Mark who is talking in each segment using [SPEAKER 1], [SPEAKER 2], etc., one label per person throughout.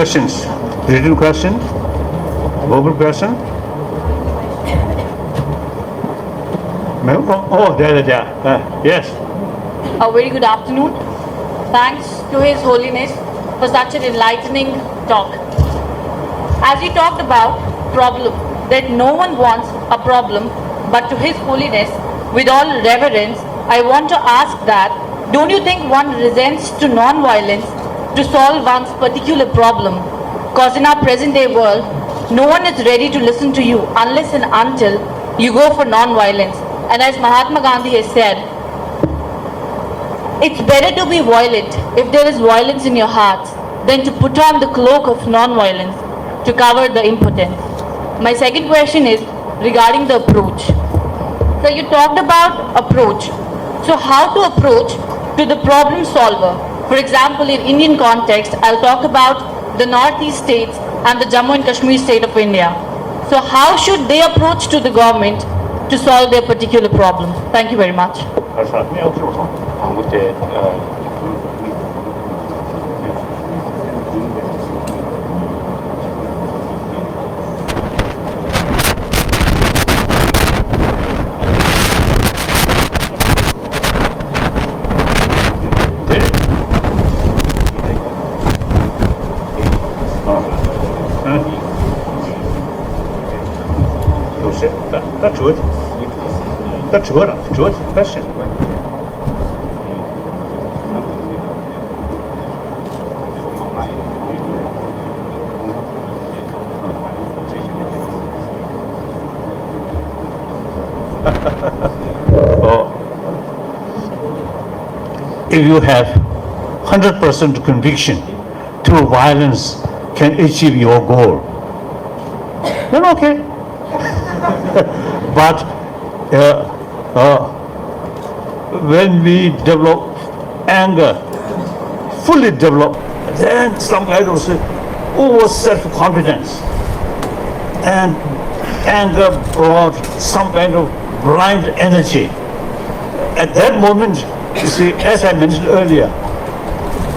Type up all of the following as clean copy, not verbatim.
[SPEAKER 1] questions? Written question? Verbal question? Oh, there. Yes.
[SPEAKER 2] A very good afternoon. Thanks to His Holiness for such an enlightening talk. As he talked about problem, that no one wants a problem, but to His Holiness, with all reverence, I want to ask that, don't you think one resents to non-violence to solve one's particular problem? Because in our present day world, no one is ready to listen to you unless and until you go for non-violence. And as Mahatma Gandhi has said, it's better to be violent if there is violence in your hearts than to put on the cloak of non-violence to cover the impotence. My second question is regarding the approach. So you talked about approach. So how to approach to the problem solver? For example, in Indian context, I'll talk about the northeast states and the Jammu and Kashmir state of India. So how should they approach to the government to solve their particular problem? Thank you very much.
[SPEAKER 1] That's good. That's good question. If you have 100% conviction through violence can achieve your goal, then okay. But when we develop anger, fully develop, then some kind of over self-confidence, and anger brought some kind of blind energy. At that moment, you see, as I mentioned earlier,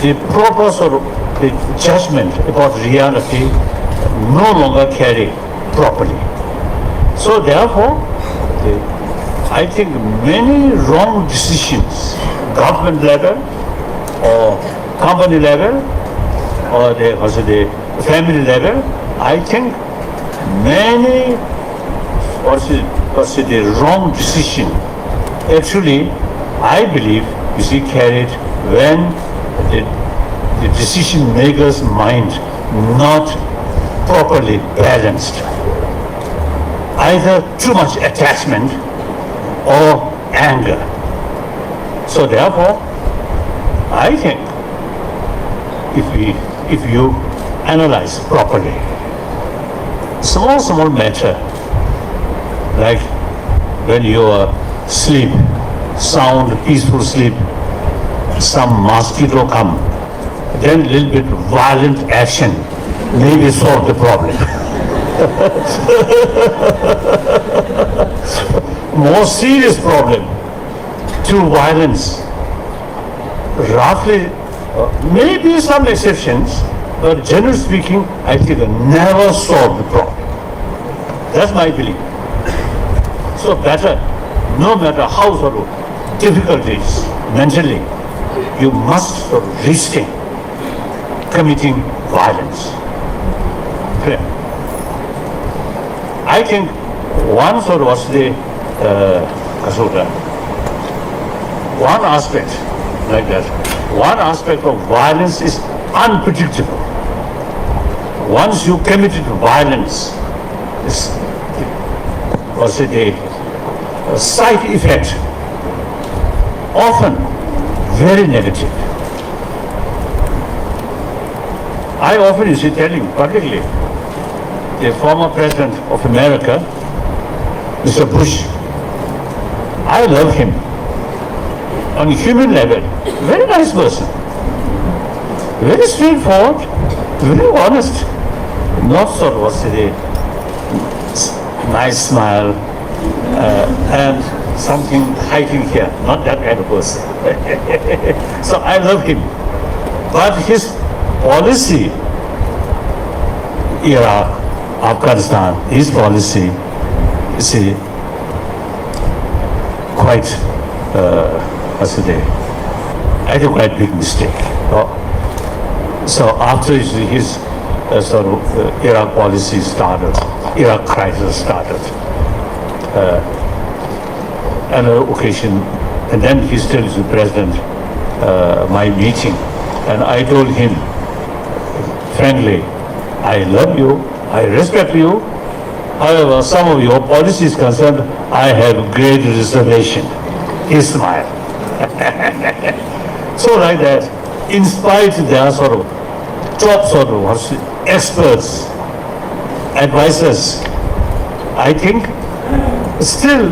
[SPEAKER 1] the proper sort of the judgment about reality no longer carry properly. So therefore, I think many wrong decisions, government level or company level or the family level, I think many the wrong decision actually, I believe, you see, carried when the decision maker's mind not properly balanced. Either too much attachment or anger. So therefore, I think if you analyze properly, small matter, like when you sleep, sound, peaceful sleep, some mosquito come, then a little bit violent action maybe solve the problem. More serious problem through violence. Roughly, maybe some exceptions, but generally speaking, I think never solve the problem. That's my belief. So better, no matter how sort of difficult it is mentally, you must sort of resist committing violence. Clear? I think one sort of was the one aspect like that. One aspect of violence is unpredictable. Once you committed violence, the side effect often very negative. I often is telling, particularly the former president of America, Mr. Bush, I love him. On a human level, very nice person. Very straightforward, very honest. Not sort of what's the nice smile and something hiding here. Not that kind of person. So I love him. But his policy Iraq, Afghanistan, his policy is quite, I think quite big mistake. So after his Iraq policy started, Iraq crisis started, another occasion, and then he tells the president, my meeting, and I told him, friendly, I love you, I respect you, however, some of your policy is concerned, I have great reservation. He smiled. So like that, in spite their top experts, advisors, I think still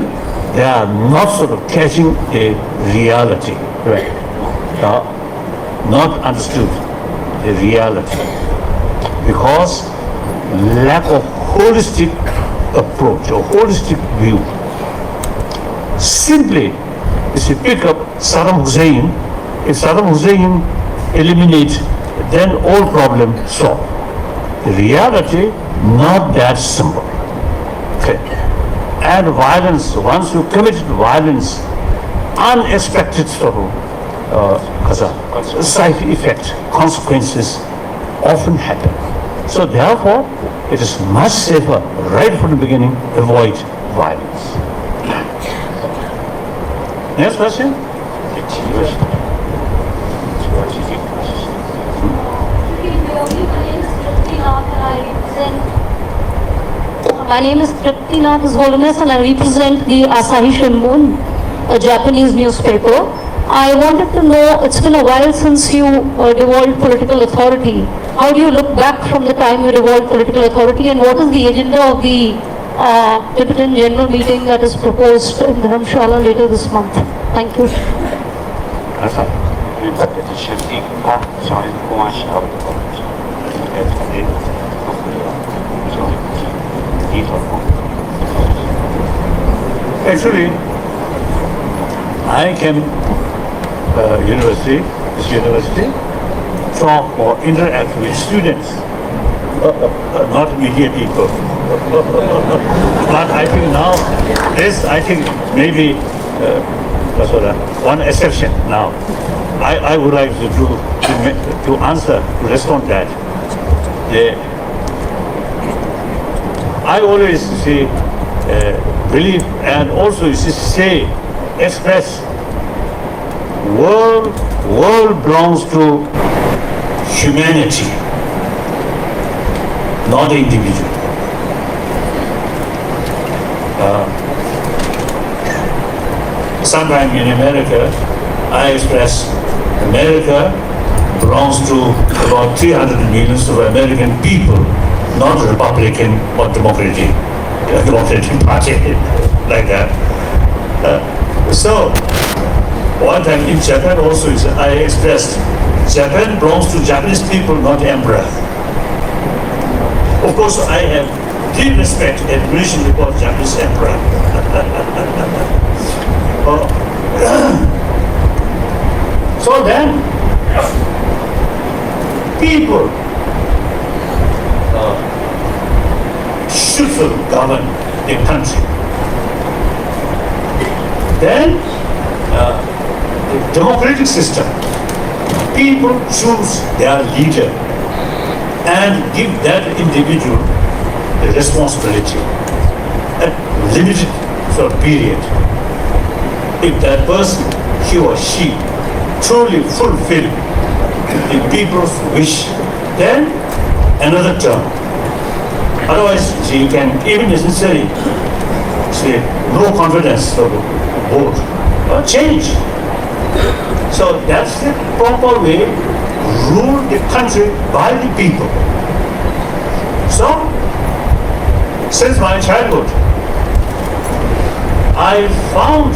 [SPEAKER 1] they are not catching the reality, right? Not understood the reality because lack of holistic approach or holistic view. Simply, if you pick up Saddam Hussein, if Saddam Hussein eliminates, then all problems solved. The reality, not that simple. Okay. And violence, once you commit violence, unexpected side effect, consequences often happen. So therefore, it is much safer right from the beginning, avoid violence. Next question?
[SPEAKER 3] My name is Triptinath, His Holiness, and I represent the Asahi Shimbun, a Japanese newspaper. I wanted to know, it's been a while since you devolved political authority. How do you look back from the time you devolved political authority, and what is the agenda of the Tibetan General Meeting that is proposed in Dharamshala later this month? Thank you.
[SPEAKER 1] Actually, I came this university, talk or interact with students, not media people. But I think now, I think maybe one exception now. I would like to answer, to respond that. I always say, believe and also express world belongs to humanity, not individual. Sometime in America, I express America belongs to about 300 millions of American people, not Republican or Democratic Party, like that. So, one time in Japan also, I expressed, Japan belongs to Japanese people, not emperor. Of course, I have deep respect and admiration for Japanese emperor. So then, people should govern the country. Then, the democratic system, people choose their leader and give that individual the responsibility at limited period. If that person, he or she, truly fulfill the people's wish, then another term. Otherwise, you can even necessarily say no confidence for the vote or change. So that's the proper way, rule the country by the people. So, since my childhood, I found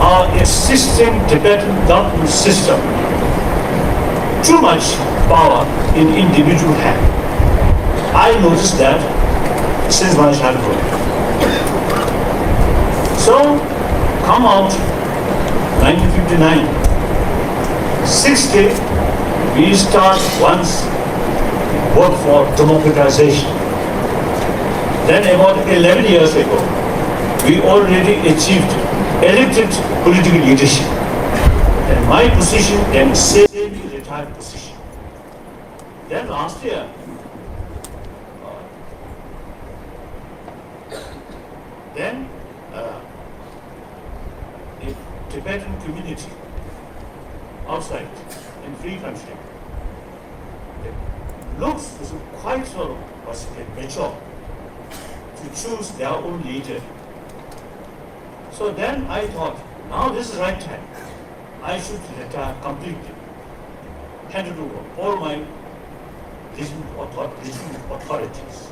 [SPEAKER 1] our existing Tibetan government system too much power in individual hand. I noticed that since my childhood. So, come out 1959, 60, we start once work for democratization. Then about 11 years ago, we already achieved elected political leadership. And my position then semi-retired position. Then last year, the Tibetan community outside in free country looks quite sort of mature to choose their own leader. So then I thought, now this is the right time. I should retire completely, hand it over all my religion authorities.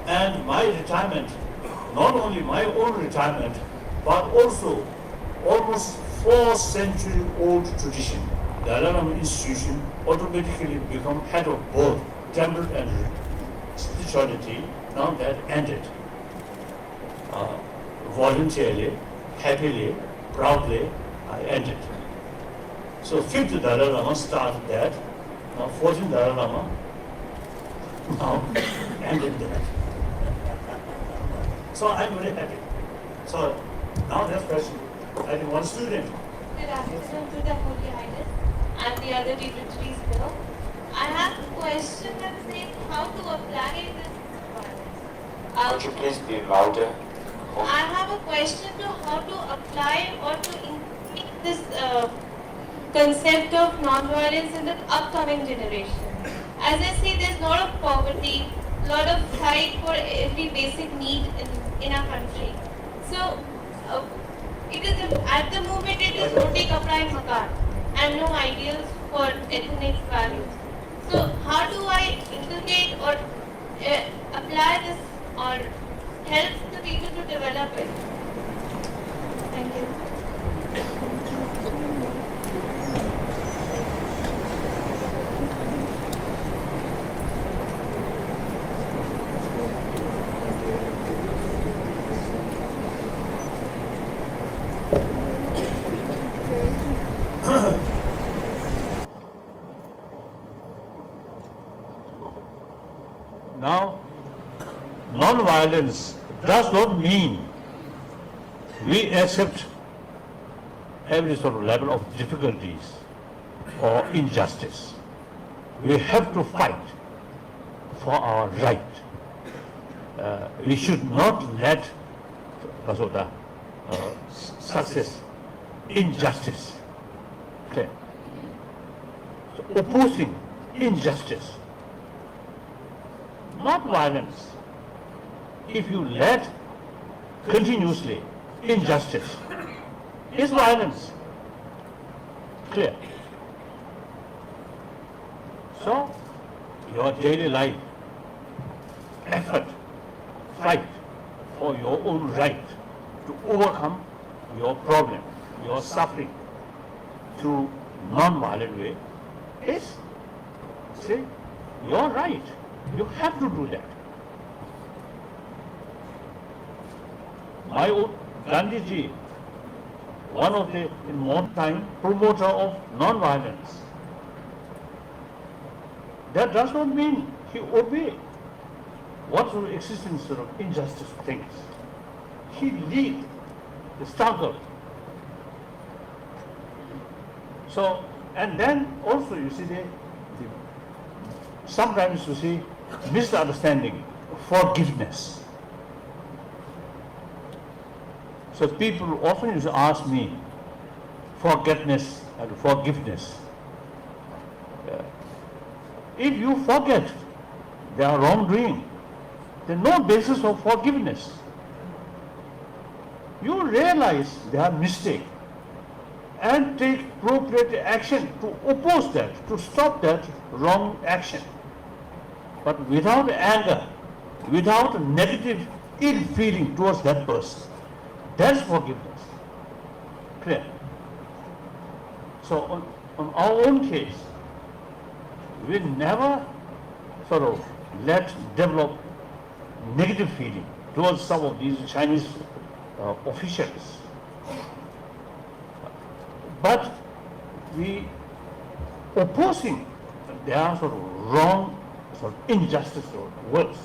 [SPEAKER 1] And my retirement, not only my own retirement, but also almost 4-century-old tradition, the Dalai Lama institution automatically become head of both temple and spirituality. Now that ended. Voluntarily, happily, proudly, I ended. So 5th Dalai Lama started that. Now 14th Dalai Lama now ended that. So I'm very happy. So now next question. I think one student.
[SPEAKER 4] Good afternoon to the Holy Highness and the other dignitaries below. I have a question that says how to apply this violence.
[SPEAKER 5] Could you please be louder?
[SPEAKER 4] I have a question to how to apply or to increase this concept of non-violence in the upcoming generation. As I see, there's a lot of poverty, a lot of fight for every basic need in our country. So, it is at the moment it is roti, kapra and makan, and no ideals for ethnic values. So, how do I inculcate or apply this or help the people to develop it? Thank you.
[SPEAKER 1] Now, non-violence does not mean we accept every sort of level of difficulties or injustice. We have to fight for our right. We should not let success, injustice. Okay. So opposing injustice, not violence. If you let continuously injustice, is violence. Clear. So, your daily life, effort, fight for your own right to overcome your problem, your suffering through non-violent way is, say, your right. You have to do that. My own Gandhiji, one of the, in modern time, promoter of non-violence. That does not mean he obeyed what sort of existence of injustice things. He lead the struggle. So, and then also you see sometimes you see misunderstanding, forgiveness. So people often used to ask me, forgiveness and forgiveness. If you forget their wrongdoing, there's no basis of forgiveness. You realize their mistake and take appropriate action to oppose that, to stop that wrong action. But without anger, without a negative ill feeling towards that person. That's forgiveness. Clear? So on our own case, we never sort of let develop negative feeling towards some of these Chinese officials. But we opposing their sort of wrong sort of injustice or worse,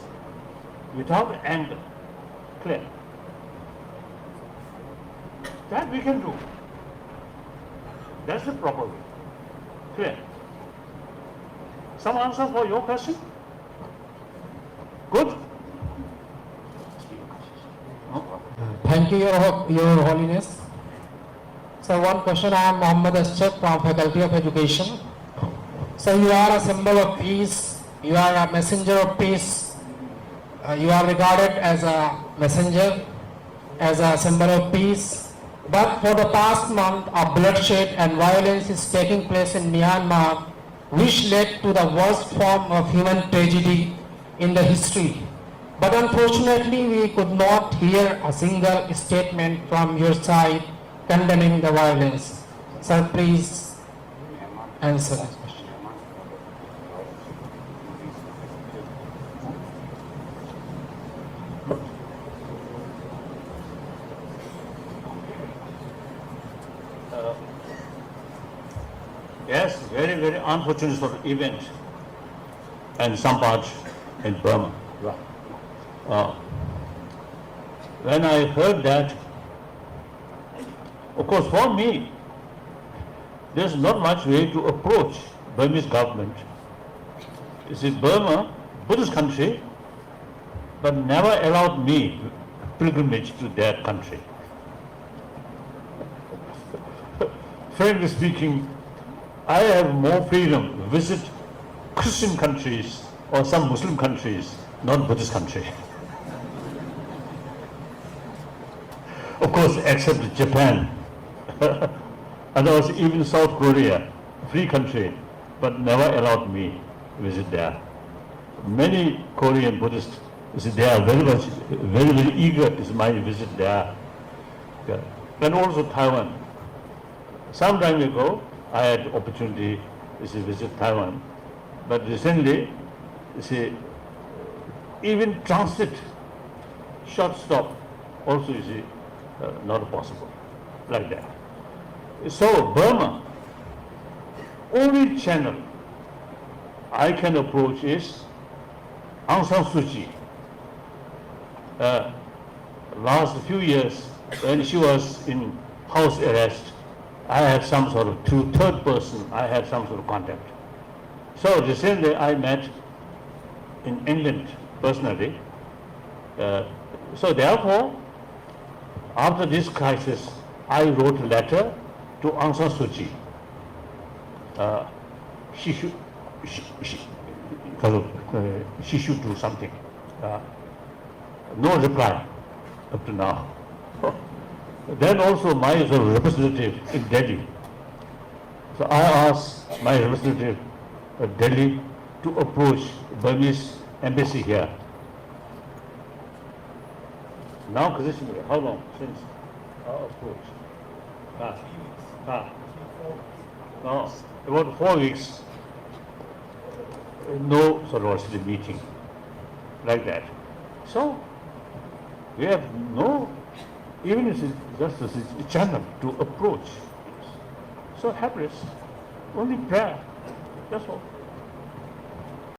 [SPEAKER 1] without anger, clear. That we can do. That's the proper way. Clear. Some answer for your question? Good? No problem.
[SPEAKER 5] Thank you, Your Holiness. So one question, I am Mohammed Aschad from Faculty of Education. So you are a symbol of peace, you are a messenger of peace, you are regarded as a messenger, as a symbol of peace. But for the past month, a bloodshed and violence is taking place in Myanmar, which led to the worst form of human tragedy in the history. But unfortunately, we could not hear a single statement from your side condemning the violence. Sir, please answer this question.
[SPEAKER 1] Yes, very, very unfortunate sort of event, and some parts in Burma. When I heard that, of course, for me, there's not much way to approach Burmese government. You see, Burma, Buddhist country, but never allowed me pilgrimage to their country. Frankly speaking, I have more freedom to visit Christian countries or some Muslim countries, not Buddhist country. Of course, except Japan, and also even South Korea, free country, but never allowed me to visit there. Many Korean Buddhists, they are very much, very, very eager to my visit there. Yeah. And also Taiwan. Some time ago, I had opportunity to visit Taiwan, but recently, even transit, short stop, also not possible, like that. So Burma, only channel I can approach is Aung San Suu Kyi. Last few years, when she was in house arrest, I had some sort of, to third person, I had some sort of contact. So recently I met in England personally. So therefore, after this crisis, I wrote a letter to Aung San Suu Kyi. She should do something. No reply up to now. Then also my representative in Delhi. So I asked my representative at Delhi to approach Burmese embassy here. Now, how long since our approach? No, about 4 weeks. No sort meeting like that. So we have no, even if it's just a channel to approach. So helpless, only prayer, that's all.